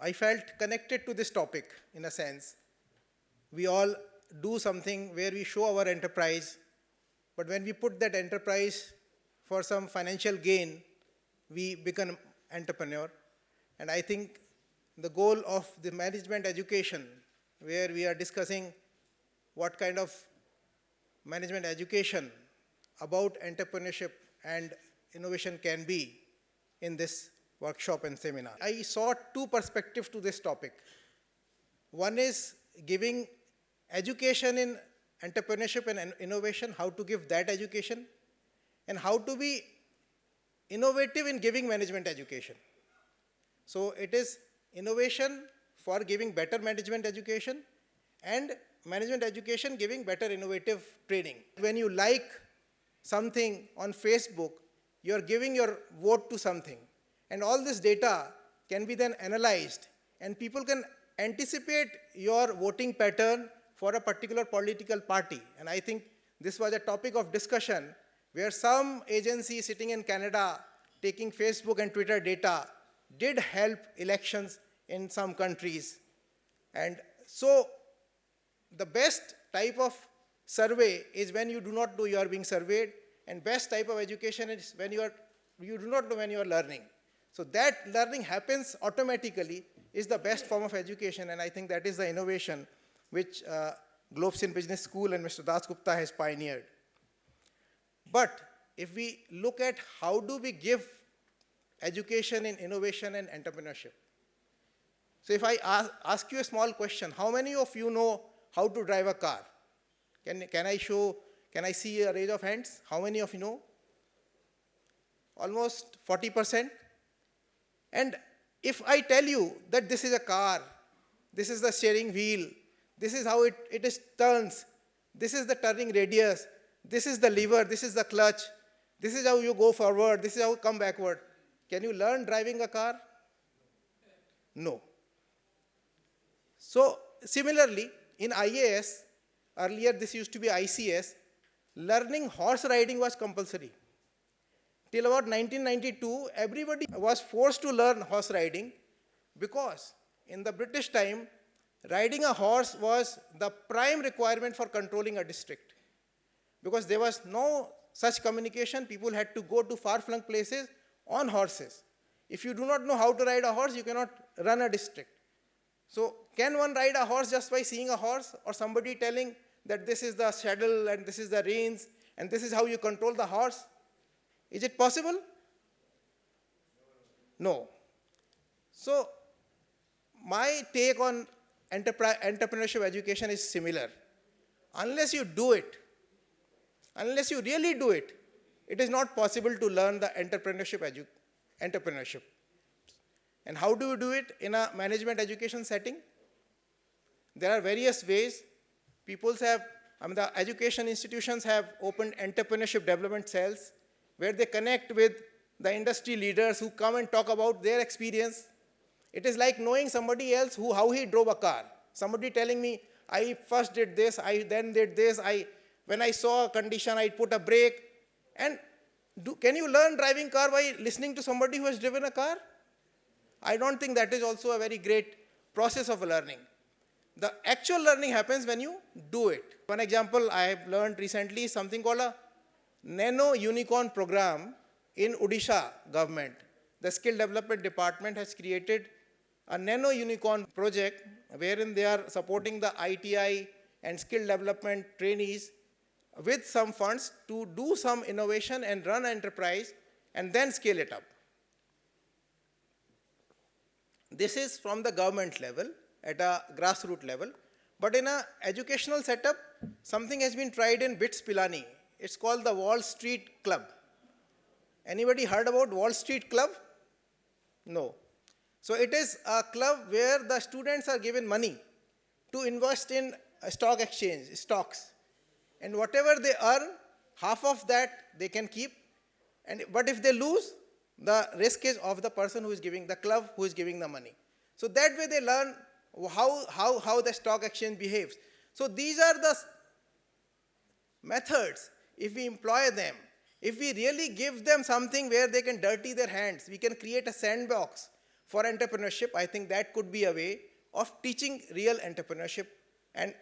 I felt connected to this topic in a sense. We all do something where we show our enterprise, but when we put that enterprise for some financial gain, we become entrepreneur. And I think the goal of the management education, where we are discussing what kind of management education about entrepreneurship and innovation can be in this workshop and seminar. I saw two perspectives to this topic. One is giving education in entrepreneurship and innovation, how to give that education, and how to be innovative in giving management education. So it is innovation for giving better management education and management education giving better innovative training. When you like something on Facebook, you are giving your vote to something. And all this data can be then analyzed, and people can anticipate your voting pattern for a particular political party. And I think this was a topic of discussion where some agency sitting in Canada taking Facebook and Twitter data did help elections in some countries. And so the best type of survey is when you do not know you are being surveyed, and best type of education is when you do not know when you are learning. So that learning happens automatically is the best form of education, and I think that is the innovation which Globsyn Business School and Mr. Das Gupta has pioneered. But if we look at how do we give education in innovation and entrepreneurship. So if I ask you a small question, how many of you know how to drive a car? Can I see a raise of hands? How many of you know? Almost 40%. And if I tell you that this is a car, this is the steering wheel, this is how it turns, this is the turning radius, this is the lever, this is the clutch, this is how you go forward, this is how you come backward. Can you learn driving a car? No. So similarly, in IAS, earlier this used to be ICS, learning horse riding was compulsory. Till about 1992, everybody was forced to learn horse riding because in the British time, riding a horse was the prime requirement for controlling a district. Because there was no such communication, people had to go to far-flung places on horses. If you do not know how to ride a horse, you cannot run a district. So can one ride a horse just by seeing a horse, or somebody telling that this is the saddle and this is the reins and this is how you control the horse? Is it possible? No. So my take on entrepreneurship education is similar. Unless you do it, unless you really do it, it is not possible to learn the entrepreneurship. And how do you do it in a management education setting? There are various ways. The education institutions have opened entrepreneurship development cells where they connect with the industry leaders who come and talk about their experience. It is like knowing somebody else how he drove a car. Somebody telling me, I first did this, I then did this, when I saw a condition, I put a brake. And can you learn driving car by listening to somebody who has driven a car? I don't think that is also a very great process of learning. The actual learning happens when you do it. One example I have learned recently is something called a Nano Unicorn program in Odisha government. The Skill Development Department has created a Nano Unicorn project wherein they are supporting the ITI and skill development trainees with some funds to do some innovation and run an enterprise and then scale it up. This is from the government level at a grassroots level. But in an educational setup, something has been tried in BITS Pilani. It's called the Wall Street Club. Anybody heard about Wall Street Club? No. So it is a club where the students are given money to invest in a stock exchange, stocks. And whatever they earn, half of that they can keep. But if they lose, the risk is of the person who is giving, the club who is giving the money. So that way they learn how the stock exchange behaves. So these are the methods. If we employ them, if we really give them something where they can dirty their hands, we can create a sandbox for entrepreneurship, I think that could be a way of teaching real entrepreneurship. And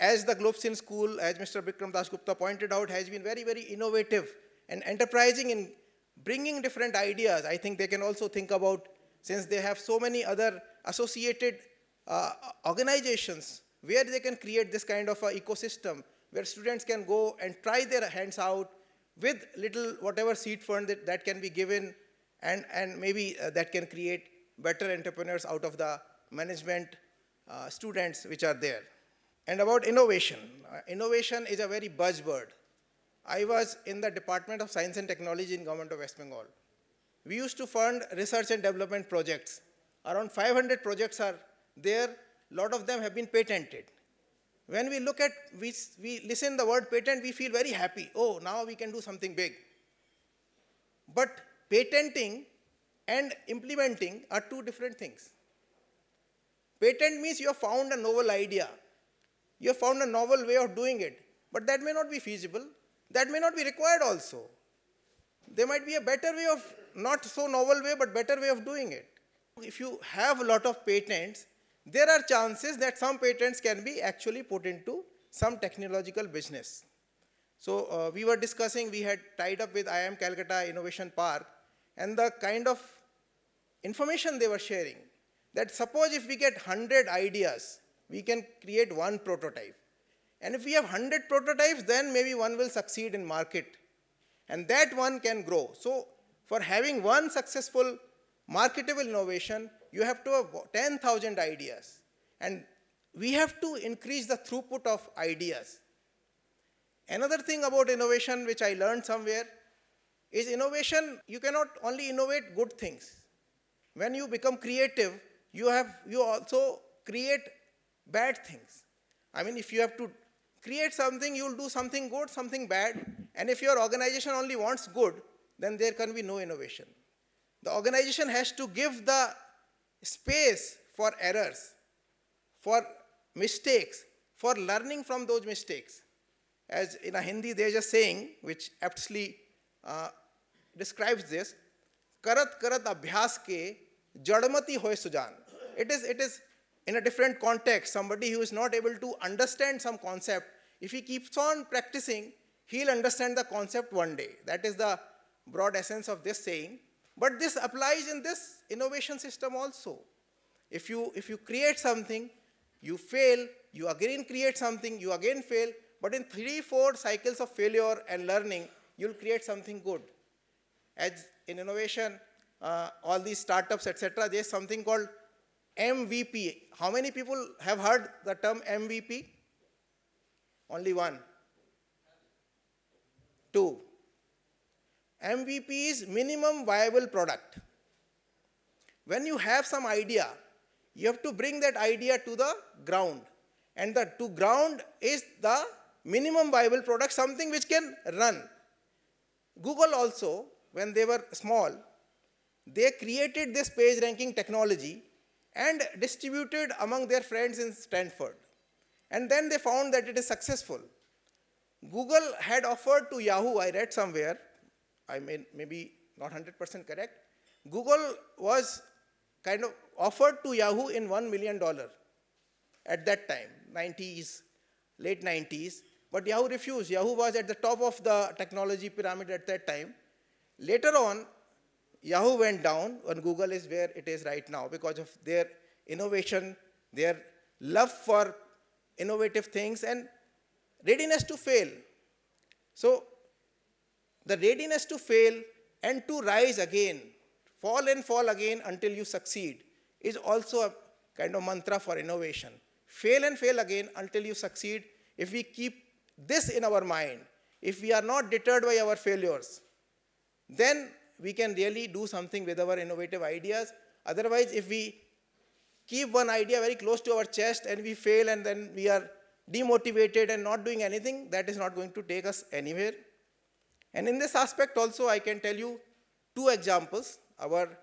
as the Globsyn school, as Mr. Bikram Das Gupta pointed out, has been very, very innovative and enterprising in bringing different ideas. I think they can also think about, since they have so many other associated organizations where they can create this kind of an ecosystem where students can go and try their hands out with little whatever seed fund that can be given, and maybe that can create better entrepreneurs out of the management students which are there. And about innovation. Innovation is a very buzzword. I was in the Department of Science and Technology in Govt of West Bengal. We used to fund research and development projects. Around 500 projects are there. A lot of them have been patented. When we look at, we listen the word patent, we feel very happy. Oh, now we can do something big. But patenting and implementing are two different things. Patent means you have found a novel idea. You have found a novel way of doing it. But that may not be feasible. That may not be required also. There might be a better way of, not so novel way, but better way of doing it. If you have a lot of patents, there are chances that some patents can be actually put into some technological business. So we were discussing, we had tied up with IIM Calcutta Innovation Park, and the kind of information they were sharing, that suppose if we get 100 ideas, we can create one prototype. And if we have 100 prototypes, then maybe one will succeed in market. And that one can grow. So for having one successful marketable innovation, you have to have 10,000 ideas. And we have to increase the throughput of ideas. Another thing about innovation which I learned somewhere is innovation, you cannot only innovate good things. When you become creative, you also create bad things. I mean, if you have to create something, you will do something good, something bad. And if your organization only wants good, then there can be no innovation. The organization has to give the space for errors, for mistakes, for learning from those mistakes. As in a Hindi, there is a saying which aptly describes this, karat karat abhyas ke jadmati hoy sujan. It is in a different context. Somebody who is not able to understand some concept, if he keeps on practicing, he'll understand the concept one day. That is the broad essence of this saying. But this applies in this innovation system also. If you create something, you fail, you again create something, you again fail, but in 3-4 cycles of failure and learning, you'll create something good. As in innovation, all these startups, etc., there's something called MVP. How many people have heard the term MVP? Only one. 2. MVP is minimum viable product. When you have some idea, you have to bring that idea to the ground. And the to ground is the minimum viable product, something which can run. Google also, when they were small, they created this page ranking technology and distributed among their friends in Stanford. And then they found that it is successful. Google had offered to Yahoo, I read somewhere, I mean, maybe not 100% correct, Google was kind of offered to Yahoo in $1 million at that time, 90s, late 90s, but Yahoo refused. Yahoo was at the top of the technology pyramid at that time. Later on, Yahoo went down, and Google is where it is right now because of their innovation, their love for innovative things, and readiness to fail. So, the readiness to fail and to rise again, fall and fall again until you succeed, is also a kind of mantra for innovation. Fail and fail again until you succeed. If we keep this in our mind, if we are not deterred by our failures, then we can really do something with our innovative ideas. Otherwise, if we keep one idea very close to our chest and we fail and then we are demotivated and not doing anything, that is not going to take us anywhere. And in this aspect also, I can tell you 2 examples. Our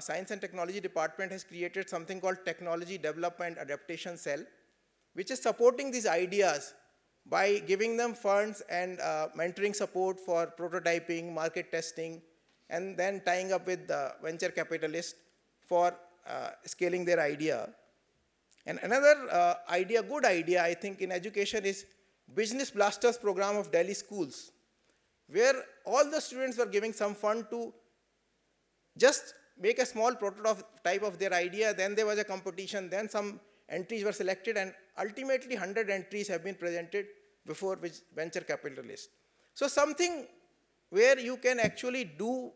Science and Technology Department has created something called Technology Development Adaptation Cell, which is supporting these ideas by giving them funds and mentoring support for prototyping, market testing, and then tying up with the venture capitalists for scaling their idea. And another idea, good idea, I think, in education is Business Blasters program of Delhi schools, where all the students were giving some fund to just make a small prototype of their idea. Then there was a competition, then some entries were selected, and ultimately 100 entries have been presented before venture capitalists. So something where you can actually do,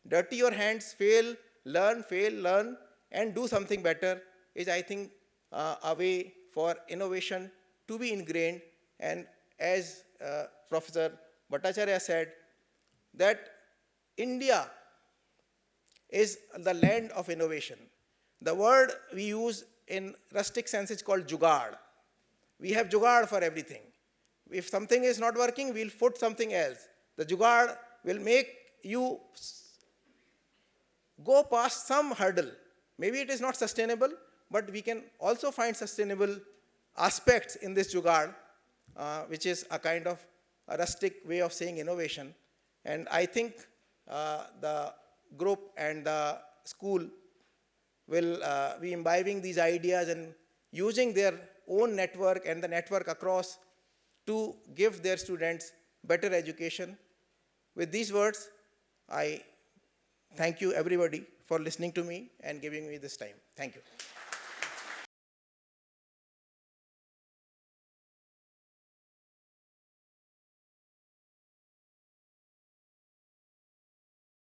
dirty your hands, fail, learn, and do something better is, I think, a way for innovation to be ingrained. And as Professor Bhattacharya said, that India is the land of innovation. The word we use in rustic sense is called jugaad. We have jugaad for everything. If something is not working, we'll put something else. The jugaad will make you go past some hurdle. Maybe it is not sustainable, but we can also find sustainable aspects in this jugaad, which is a kind of a rustic way of saying innovation. And I think the group and the school will be imbibing these ideas and using their own network and the network across to give their students better education. With these words, I thank you everybody for listening to me and giving me this time. Thank you.